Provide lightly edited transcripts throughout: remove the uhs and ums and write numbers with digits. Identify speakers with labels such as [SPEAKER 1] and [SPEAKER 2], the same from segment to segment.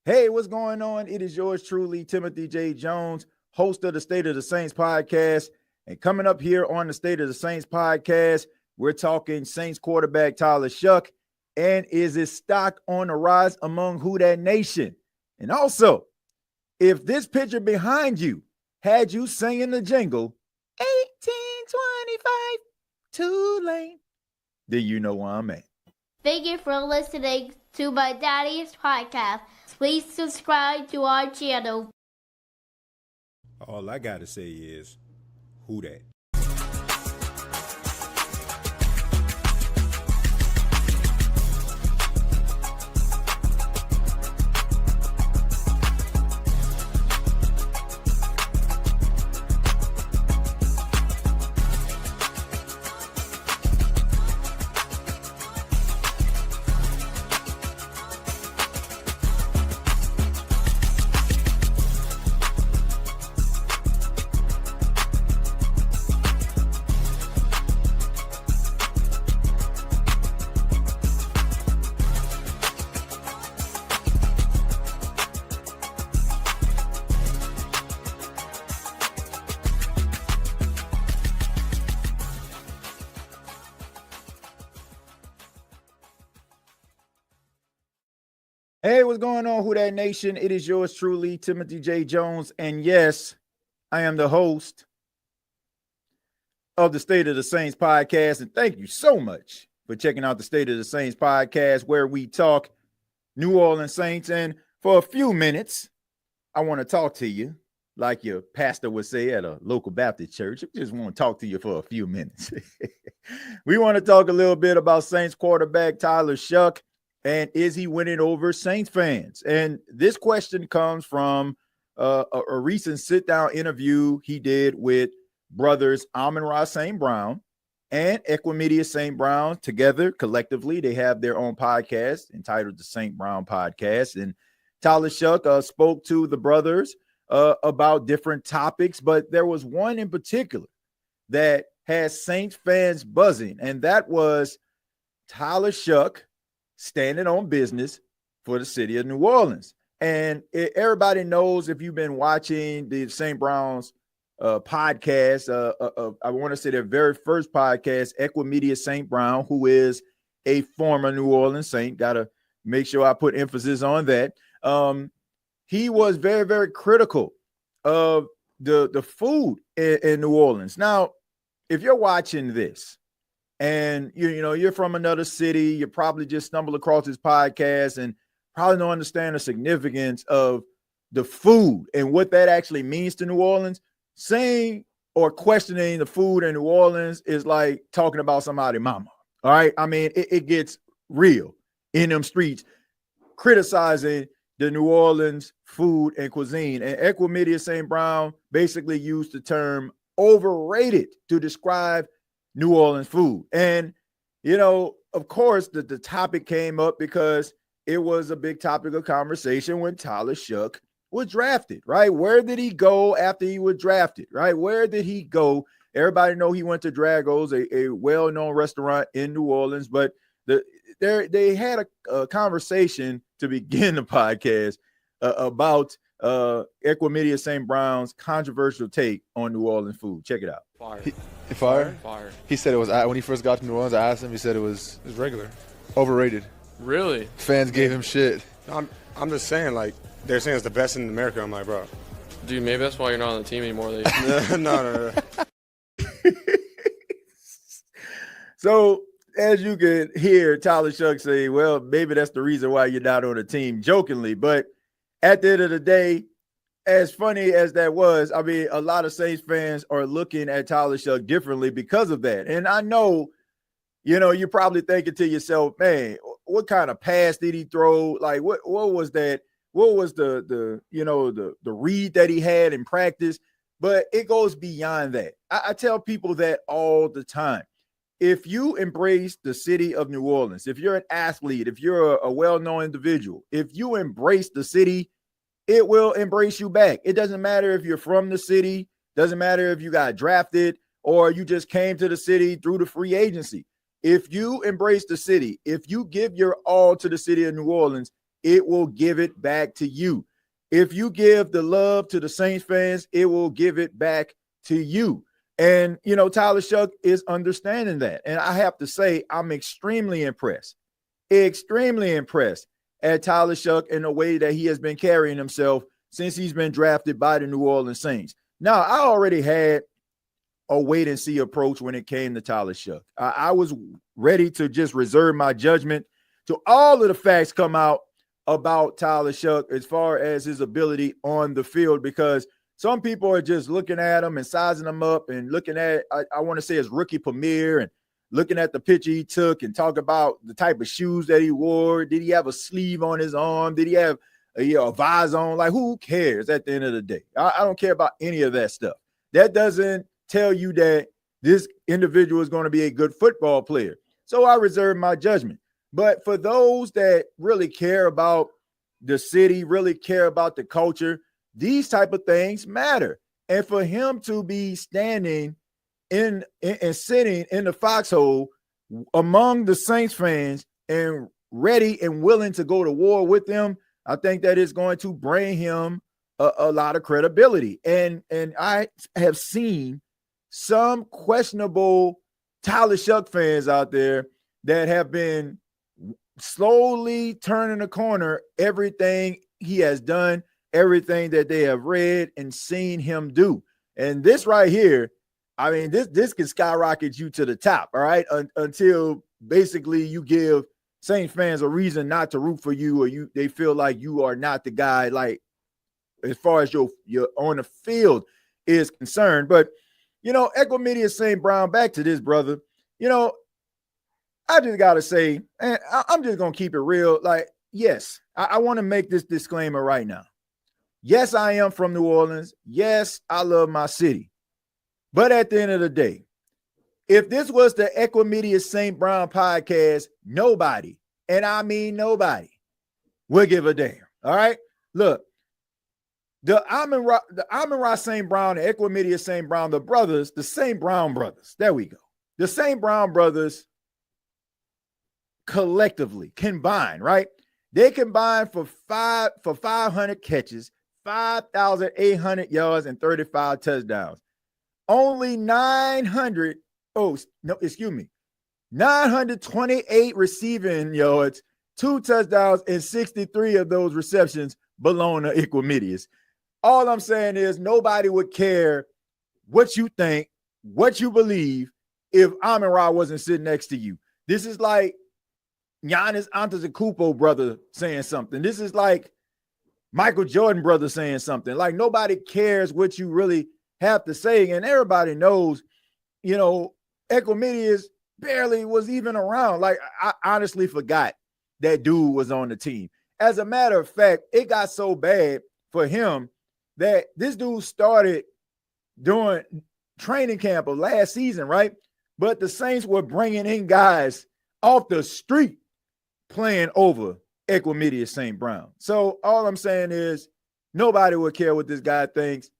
[SPEAKER 1] Hey, what's going on? It is yours truly, Timothy J. Jones, host of the State of the Saints podcast. And coming up here on the State of the Saints podcast, we're talking Saints quarterback Tyler Shough. And is his stock on the rise among Who Dat Nation? And also, if this picture behind you had you singing the jingle, 1825, Tulane, then you know where I'm at.
[SPEAKER 2] Thank you for listening to my daddy's podcast. Please subscribe to our channel.
[SPEAKER 3] All I gotta say is, who dat?
[SPEAKER 1] Hey, what's going on, Who Dat Nation? It is yours truly, Timothy J. Jones. And yes, I am the host of the State of the Saints podcast. And thank you so much for checking out the State of the Saints podcast, where we talk New Orleans Saints. And for a few minutes, I want to talk to you like your pastor would say at a local Baptist church. I just want to talk to you for a few minutes. We want to talk a little bit about Saints quarterback Tyler Shough. And is he winning over Saints fans? And this question comes from a recent sit-down interview he did with brothers Amon Ra St. Brown and Equanimeous St. Brown. Together, collectively, they have their own podcast entitled the St. Brown Podcast. And Tyler Shough spoke to the brothers about different topics, but there was one in particular that has Saints fans buzzing, and that was Tyler Shough standing on business for the city of New Orleans. And everybody knows, if you've been watching the St. Brown's podcast, I want to say their very first podcast, Equanimeous St. Brown, who is a former New Orleans Saint. Got to make sure I put emphasis on that. He was very, very critical of the food in New Orleans. Now, if you're watching this, and you're from another city, you probably just stumbled across this podcast and probably don't understand the significance of the food and what that actually means to New Orleans. Saying or questioning the food in New Orleans is like talking about somebody's mama. All right. I mean, it gets real in them streets, criticizing the New Orleans food and cuisine. And Equanimeous St. Brown basically used the term overrated to describe New Orleans food. And, of course, the topic came up because it was a big topic of conversation when Tyler Shough was drafted, right? Where did he go after he was drafted, right? Where did he go? Everybody know he went to Drago's, a well-known restaurant in New Orleans, but they had a conversation to begin the podcast about Equanimeous St. Brown's controversial take on New Orleans food. Check it out.
[SPEAKER 4] Fire.
[SPEAKER 5] He said it was, when he first got to New Orleans, I asked him, he said it was
[SPEAKER 4] regular.
[SPEAKER 5] Overrated.
[SPEAKER 4] Really?
[SPEAKER 5] Fans gave him shit.
[SPEAKER 4] I'm just saying, like, they're saying it's the best in America. I'm like, bro.
[SPEAKER 6] Dude, maybe that's why you're not on the team anymore.
[SPEAKER 4] No.
[SPEAKER 1] So, as you can hear Tyler Shough say, well, maybe that's the reason why you're not on the team, jokingly. But at the end of the day, as funny as that was, I mean, a lot of Saints fans are looking at Tyler Shough differently because of that. And I know, you're probably thinking to yourself, man, what kind of pass did he throw? Like, what was that? What was the read that he had in practice? But it goes beyond that. I tell people that all the time. If you embrace the city of New Orleans, if you're an athlete, if you're a well-known individual, if you embrace the city, it will embrace you back. It doesn't matter if you're from the city, doesn't matter if you got drafted or you just came to the city through the free agency. If you embrace the city, if you give your all to the city of New Orleans, it will give it back to you. If you give the love to the Saints fans, it will give it back to you. And, Tyler Shough is understanding that. And I have to say, I'm extremely impressed at Tyler Shough in the way that he has been carrying himself since he's been drafted by the New Orleans Saints. Now, I already had a wait and see approach when it came to Tyler Shough. I was ready to just reserve my judgment till all of the facts come out about Tyler Shough as far as his ability on the field, because some people are just looking at him and sizing him up and looking at, I want to say, his rookie premiere and looking at the picture he took and talk about the type of shoes that he wore. Did he have a sleeve on his arm? Did he have a visor on? Like, who cares at the end of the day? I don't care about any of that stuff. That doesn't tell you that this individual is going to be a good football player. So I reserve my judgment. But for those that really care about the city, really care about the culture, these type of things matter. And for him to be standing in and sitting in the foxhole among the Saints fans and ready and willing to go to war with them, I think that is going to bring him a lot of credibility. And I have seen some questionable Tyler Shough fans out there that have been slowly turning the corner everything he has done, everything that they have read and seen him do. And this right here, I mean, this can skyrocket you to the top, all right, until basically you give Saints fans a reason not to root for you, or they feel like you are not the guy, like as far as your on the field is concerned. But Equanimeous St. Brown, back to this, brother. I just gotta say, and I'm just gonna keep it real. Like, yes, I want to make this disclaimer right now. Yes, I am from New Orleans. Yes, I love my city. But at the end of the day, if this was the Equanimeous St. Brown podcast, nobody, and I mean nobody, would give a damn. All right. Look, the Amon Ra St. Brown, the Equanimeous St. Brown, the brothers, the St. Brown brothers. There we go. The St. Brown brothers collectively combined, right? They combined for 500 catches, 5,800 yards, and 35 touchdowns. Only 928 receiving yards, 2 touchdowns, and 63 of those receptions belong to Equanimeous. All I'm saying is nobody would care what you think, what you believe, if Amon Ra wasn't sitting next to you. This is like Giannis Antetokounmpo brother saying something. This is like Michael Jordan brother saying something. Like, nobody cares what you really have to say. And everybody knows, Equanimeous barely was even around. Like, I honestly forgot that dude was on the team. As a matter of fact, it got so bad for him that this dude started during training camp of last season, right? But the Saints were bringing in guys off the street playing over Equanimeous St. Brown. So all I'm saying is nobody would care what this guy thinks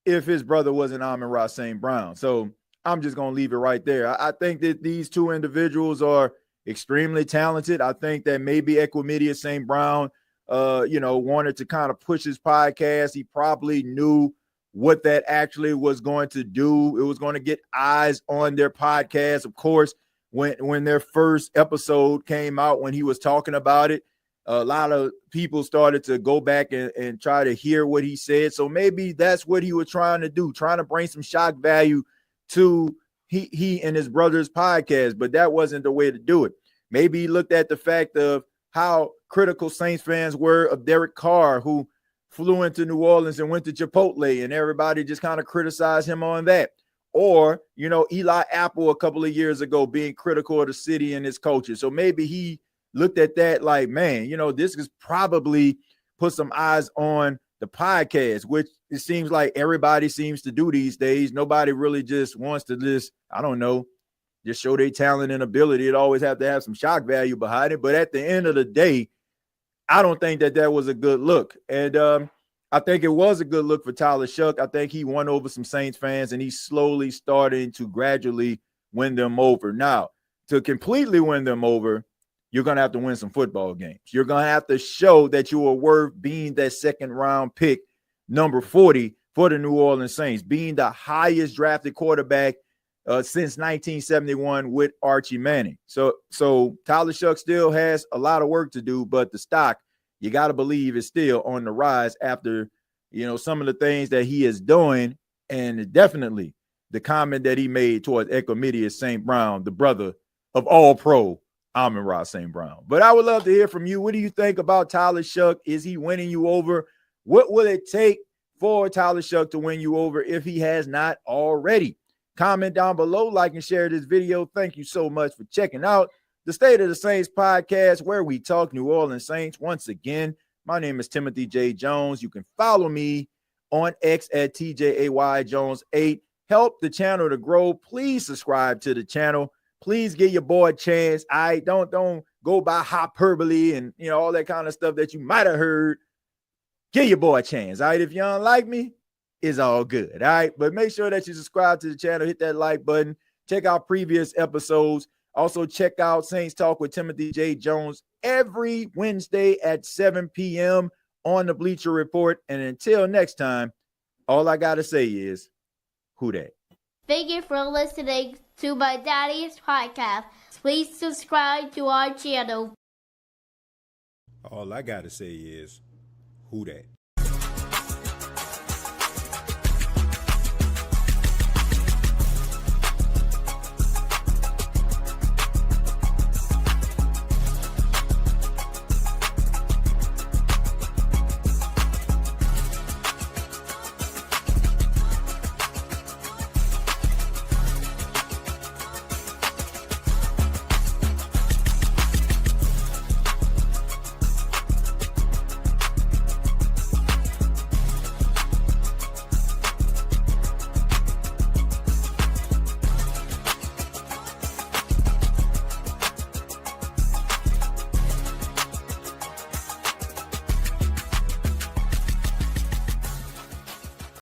[SPEAKER 1] if his brother wasn't Amon Ra St. Brown. So I'm just going to leave it right there. I think that these two individuals are extremely talented. I think that maybe Equanimeous St. Brown, wanted to kind of push his podcast. He probably knew what that actually was going to do. It was going to get eyes on their podcast. Of course, when their first episode came out, when he was talking about it, a lot of people started to go back and try to hear what he said. So maybe that's what he was trying to do, trying to bring some shock value to he and his brother's podcast, but that wasn't the way to do it. Maybe he looked at the fact of how critical Saints fans were of Derek Carr, who flew into New Orleans and went to Chipotle, and everybody just kind of criticized him on that. Or, Eli Apple a couple of years ago being critical of the city and its culture. So maybe he looked at that like, man, this is probably put some eyes on the podcast, which it seems like everybody seems to do these days. Nobody really just wants to just show their talent and ability. It always have to have some shock value behind it. But at the end of the day, I don't think that was a good look. And I think it was a good look for Tyler Shough. I think he won over some Saints fans, and he's slowly starting to gradually win them over. Now, to completely win them over, you're going to have to win some football games. You're going to have to show that you are worth being that second round pick, number 40 for the New Orleans Saints, being the highest drafted quarterback since 1971 with Archie Manning. So Tyler Shough still has a lot of work to do, but the stock, you got to believe, is still on the rise after, some of the things that he is doing, and definitely the comment that he made towards Equanimeous St. Brown, the brother of All-Pro Amon Ra St. Brown. But I would love to hear from you. What do you think about Tyler Shough? Is he winning you over? What will it take for Tyler Shough to win you over if he has not already? Comment down below, like and share this video. Thank you so much for checking out the State of the Saints podcast, where we talk New Orleans Saints. Once again, my name is Timothy J. Jones. You can follow me on X at TJAYJones8. Help the channel to grow. Please subscribe to the channel. Please give your boy a chance. Don't go by hyperbole and all that kind of stuff that you might have heard. Give your boy a chance. All right. If you don't like me, it's all good. All right. But make sure that you subscribe to the channel, hit that like button, check out previous episodes. Also, check out Saints Talk with Timothy J. Jones every Wednesday at 7 p.m. on the Bleacher Report. And until next time, all I got to say is, who dat?
[SPEAKER 2] Thank you for listening to my daddy's podcast. Please subscribe to our channel.
[SPEAKER 3] All I gotta say is, who dat?